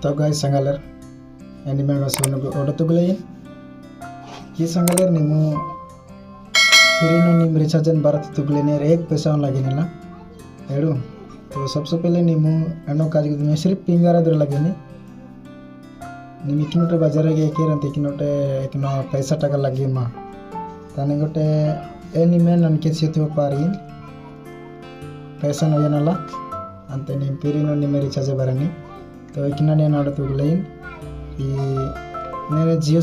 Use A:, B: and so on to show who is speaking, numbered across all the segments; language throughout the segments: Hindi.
A: तो guys sangaler animal masuk order tu gelain ये sangaler निमु फिरिनो निम रिचार्जन भारत tu gelain एक पैसा लगे ना एडो तो सबसे पहले निमु अनो काज में सिर्फ पिंगारा दर लगे निम इकिनोटे बाजार के केरन इकिनोटे इकिनो पैसा टका लगे मा ताने गोटे एनिमे ननके सितो पारी पैसा नयनला अंत निम फिरिनो निम रिचार्ज बरनी तो इकना ने नाड़ तो गलाइन कि ने जियो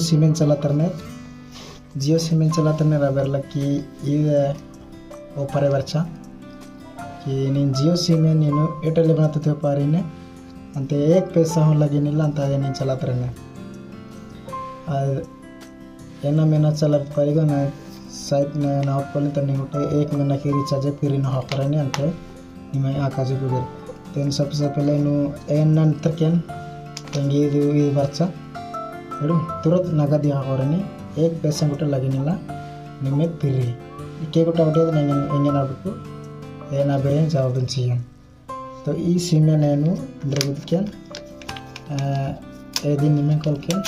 A: सिम चलातरने रबर लकी ये ओपरे बरचा कि नीन जियो सिम नीनु एयरटेल बनाते पारी ने अंत एक पैसा हो लगे निला अंत नीन चलातरने एना मेना चला पारेगा ना साइड ने ना पले तने गोटे एक महीना की रिचार्ज फिर न हाकरने अंत निम आकाज गुजर तेन सबसे पहले नु एन नंतर केन तंगी ಇದು ಬರ್ಚಾ ಎಡು ತುರತ್ ನಗದಿ ಹಾಕೋರನೆ एक पैसा गोटे लगे निला निमे फिरी के गोटे ओटे ಎಂಗೆ ನಾಡಬೇಕು ಏನ ಬೇರೆ ಜಾವದನ್ ಚಿಯನ್ तो ई सिमे नेनु द्रगुदकेन एदिन निमे कलकेन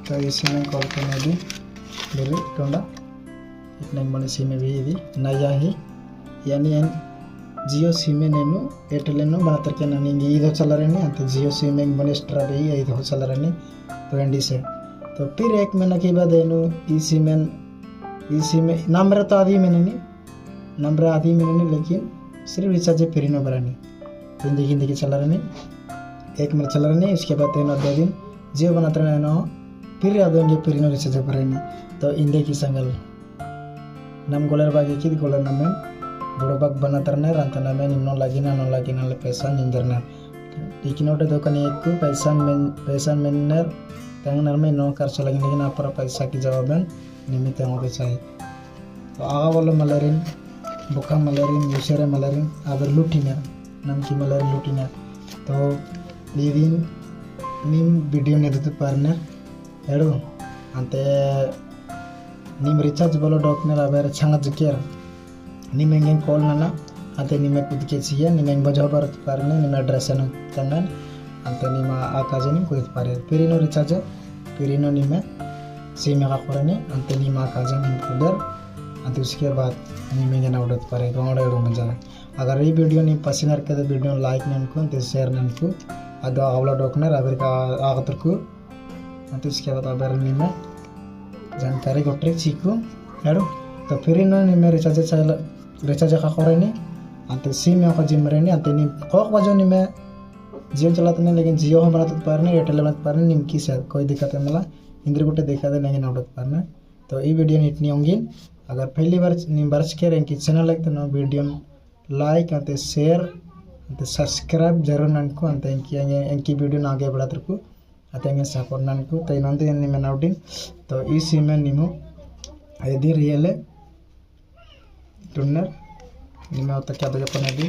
A: तो ई सिमे कलकेन एदि बेरे टोंडा इतने मने सिमे भी इदी नया ही यानी एन जियो सिम नेनु एयरटेल नो बनातर के ननिंग इदो चलरनी अंत जियो सिम बने एक्स्ट्रा भी इदो चलरनी तो एंडी से तो फिर एक महीना के बाद एनु ई सिम नंबर तो आदि में नहीं लेकिन सिर्फ रिचार्ज फ्री नो बरानी हिंदी की चलरनी एक महीना चलरनी उसके बाद एनु 2 दिन जियो बनातर नेनो फिर आदोंगे फ्री नो रिचार्ज बरानी तो इंदे की संगल नम गोलर बागे की गोलर नम बुड़बाग बना तरना रंतना में निम्नो लागिना ले पैसा निंदरना इकिनोटे दोकनी एक पैसा मेनर तंगनर में नो खर्च लगी लेकिन आप पैसा की जवाबन निमित्त होते चाहिए तो आगा बोलो मलरिन बुका मलरिन यूसरे मलरिन आबर लूटिना नम की मलरिन लूटिना तो ये दिन निम वीडियो ने देते पारने एडो अंते निम रिचार्ज बोलो डॉक्टर आबर छंगा जिकेर निमेंगे कॉल नाना अंते निमे कुद के चाहिए निमेंग बजाव पर पारने निमे एड्रेस न तंगन अंते निमा आकाजनी कुद पारे फिरिनो रिचार्ज फिरिनो निमे सिम का करने अंते निमा आकाजनी कुदर अंते उसके बाद निमेंगे ना उड़त पारे गोंडे उड़ मजा अगर ये वीडियो नि पसंद आर के वीडियो लाइक ननको अंते शेयर ननको अदो आवला डॉक्टर अबर का आगतर को अंते उसके बाद अबर निमे जानकारी गोट्रे चीकू हेडो तो फिरिनो निमे रिचार्ज का करने अंते सिम का जिमरेनी अंते नि कोक बजो निमे जियो चलाते लेकिन जियो हम बनाते पारने एयरटेल बनाते पारने निमकी से कोई दिक्कत है मला इंद्र गोटे देखा दे नहीं नाउडत पारने तो ये वीडियो इतनी होंगी अगर पहली बार निम बरस के रेंकी चैनल लाइक तो वीडियो लाइक अंते शेयर अंते सब्सक्राइब जरूर ननको अंते इनकी वीडियो आगे बढ़ा तरको अंते सपोर्ट ननको तो इनंते निमे नाउडिन तो ई सिम निमो यदि रियल टूनर निमे होता क्या तो अपन अभी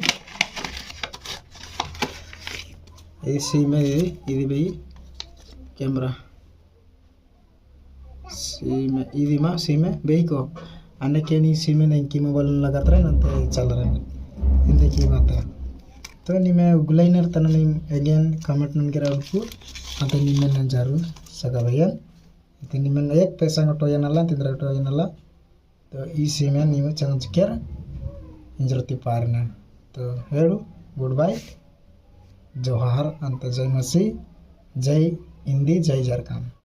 A: ऐसी में इधी भी कैमरा सीम बेई को अन्य के नहीं सीम नहीं की मोबाइल लगाता रहे ना तो चल रहा है इंदे की बात है तो निमे गुलाइनर तना नहीं अगेन कमेंट नन के राउंड अंत निमे न जरूर सगा भैया इतने निमे एक पैसा का टोया नला तिंद्रा टोया नला तो ई सिम निमे चंग केर इंजरती पारना तो हेडू गुड बाय जोहार अंत जय मसीह जय हिंदी जय झारखंड।